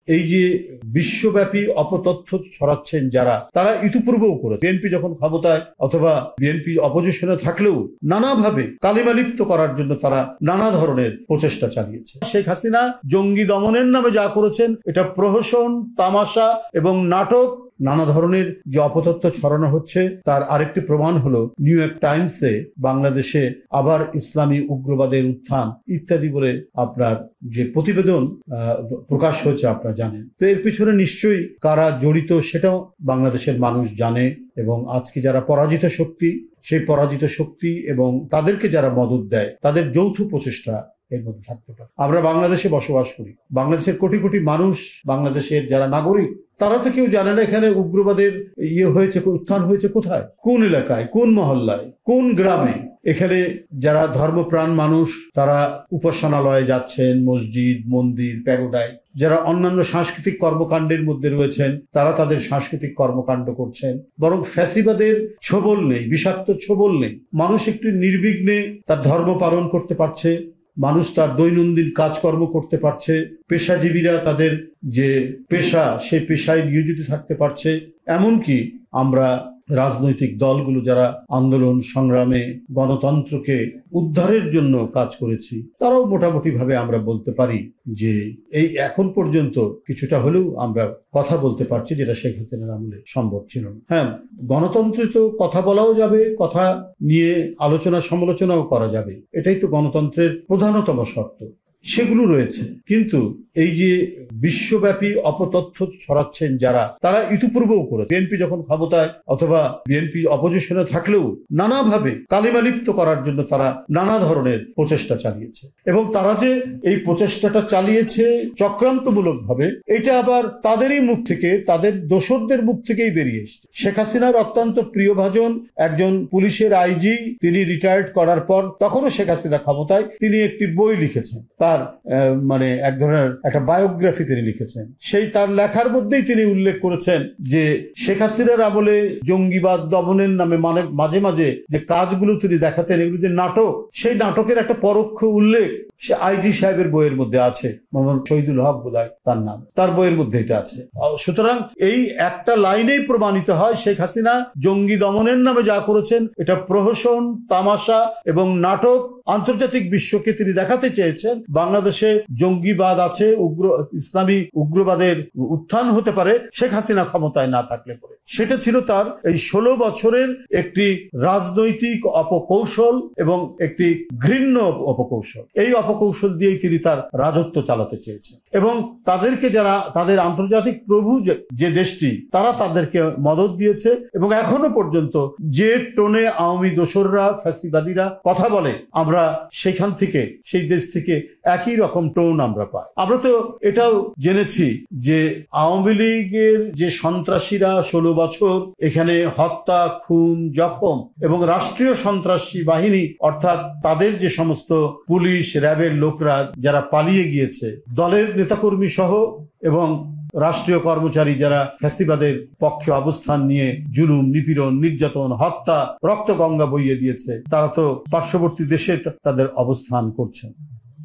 এই যে বিশ্বব্যাপী অপতথ্য ছড়াচ্ছেন যারা, তারা ইতিপূর্বেও করে বিএনপি যখন ক্ষমতায় অথবা বিএনপি অপোজিশনে থাকলেও নানাভাবে কালিমালিপ্ত করার জন্য তারা নানা ধরনের প্রচেষ্টা চালিয়েছে। শেখ হাসিনা জঙ্গি দমনের নামে যা করেছেন এটা প্রহসন, তামাশা এবং নাটক। নানা ধরনের যে অপতথ্য ছড়ানো হচ্ছে তার আরেকটি প্রমাণ হলো নিউ ইয়র্ক টাইমসে বাংলাদেশে আবার ইসলামী উগ্রবাদের উত্থান ইত্যাদি বলে আপনার যে প্রতিবেদন প্রকাশ হয়েছে আপনারা জানেন। তো এর পিছনে নিশ্চয়ই কারা জড়িত সেটাও বাংলাদেশের মানুষ জানে, এবং আজকে যারা পরাজিত শক্তি, সেই পরাজিত শক্তি এবং তাদেরকে যারা মদত দেয় তাদের যৌথ প্রচেষ্টা এর মধ্যে থাকতে পারে। আমরা বাংলাদেশে বসবাস করি, বাংলাদেশের কোটি কোটি মানুষ, বাংলাদেশের যারা নাগরিক, তারা তো কেউ জানে না এখানে উগ্রবাদের হয়েছে, উত্থান হয়েছে কোথায়, কোন এলাকায়, কোন মহল্লায়, কোন গ্রামে। এখানে যারা ধর্মপ্রাণ মানুষ তারা উপাসনালয়ে যাচ্ছেন, মসজিদ, মন্দির, প্যাগোডায়। যারা অন্যান্য সাংস্কৃতিক কর্মকাণ্ডের মধ্যে রয়েছেন তারা তাদের সাংস্কৃতিক কর্মকাণ্ড করছেন। বরং ফ্যাসিবাদের ছোবল নেই, বিষাক্ত ছোবল নেই। মানুষ একটু নির্বিঘ্নে তার ধর্ম পালন করতে পারছে, মানুষ তার দৈনন্দিন কাজকর্ম করতে পারছে, পেশাজীবীরা তাদের যে পেশা সেই পেশায় নিয়োজিত থাকতে পারছে। এমনকি আমরা রাজনৈতিক দলগুলো যারা আন্দোলন সংগ্রামে গণতন্ত্রকে উদ্ধারের জন্য কাজ করেছি, তারাও মোটামুটি ভাবে আমরা বলতে পারি যে এই এখন পর্যন্ত কিছুটা হলেও আমরা কথা বলতে পারছি, যেটা শেখ হাসিনার আমলে সম্ভব ছিল না। হ্যাঁ, গণতন্ত্রে তো কথা বলাও যাবে, কথা নিয়ে আলোচনা সমালোচনাও করা যাবে, এটাই তো গণতন্ত্রের প্রধানতম শর্ত, সেগুলো রয়েছে। কিন্তু এই যে বিশ্বব্যাপী অপতথ্য ছড়াচ্ছেন যারা, তারা ইতিপূর্বেও করে বিএনপি যখন ক্ষমতায় অথবা বিএনপি অপোজিশনে থাকলেও নানাভাবে কালিমালিপ্ত করার জন্য তারা নানা ধরনের প্রচেষ্টা চালিয়েছে। এবং তারা যে এই প্রচেষ্টাটা চালিয়েছে চক্রান্তমূলক ভাবে, এটা আবার তাদেরই মুখ থেকে, তাদের দোসরদের মুখ থেকেই বেরিয়ে এসেছে। শেখ হাসিনার অত্যন্ত প্রিয়ভাজন একজন পুলিশের আইজি, তিনি রিটায়ার্ড করার পর, তখনও শেখ হাসিনা ক্ষমতায়, তিনি একটি বই লিখেছেন, তার মানে এক ধরনের একটা বায়োগ্রাফি তিনি লিখেছেন। সেই তার লেখার মধ্যেই তিনি উল্লেখ করেছেন যে শেখ হাসিনার আমলে জঙ্গিবাদ দমনের নামে মানে মাঝে মাঝে যে কাজগুলো তিনি দেখাতেন, এগুলো যে নাটক, সেই নাটকের একটা পরোক্ষ উল্লেখ সে আইজি সাহেবের বইয়ের মধ্যে আছে। মোহাম্মদ শহীদুল হক বোধহয় তার নাম, তার বইয়ের মধ্যে এটা আছে। সুতরাং এই একটা লাইনেই প্রমাণিত হয় শেখ হাসিনা জঙ্গি দমনের নামে যা করেছেন এটা প্রহসন, তামাশা এবং নাটক। আন্তর্জাতিক বিশ্বকে তিনি দেখাতে চেয়েছেন বাংলাদেশে জঙ্গিবাদ আছে, ইসলামী উগ্রবাদের উত্থান হতে পারে শেখ হাসিনা ক্ষমতায় না থাকলে পরে। সেটা ছিল তার এই 16 বছরের একটি রাজনৈতিক অপকৌশল এবং একটি ঘৃণ্য অপকৌশল। এই অপকৌশল দিয়েই তিনি তার রাজত্ব চালাতে চেয়েছেন, এবং তাদেরকে যারা তাদের আন্তর্জাতিক প্রভু যে দেশটি, তারা তাদেরকে মদত দিয়েছে। এবং এখনো পর্যন্ত যে টোনে আওয়ামী দোসররা, ফ্যাসিবাদীরা কথা বলে, আমরা সেখান থেকে, সেই দেশ থেকে একই রকম টোন আমরা পাই। আমরা তো এটাও জেনেছি যে আওয়ামী লীগের যে সন্ত্রাসীরা 16 বছর এখানে হত্যা, খুন, জখম এবং রাষ্ট্রীয় সন্ত্রাসী বাহিনী অর্থাৎ তাদের যে সমস্ত পুলিশ, র্যাবের লোকরা যারা পালিয়ে গিয়েছে, দলের নেতাকর্মী সহ, এবং রাষ্ট্রীয় কর্মচারী যারা ফ্যাসিবাদের পক্ষে অবস্থান নিয়ে জুলুম, নিপীড়ন, নির্যাতন, হত্যা, রক্ত গঙ্গা বইয়ে দিয়েছে, তারা তো পার্শ্ববর্তী দেশে তাদের অবস্থান করছেন।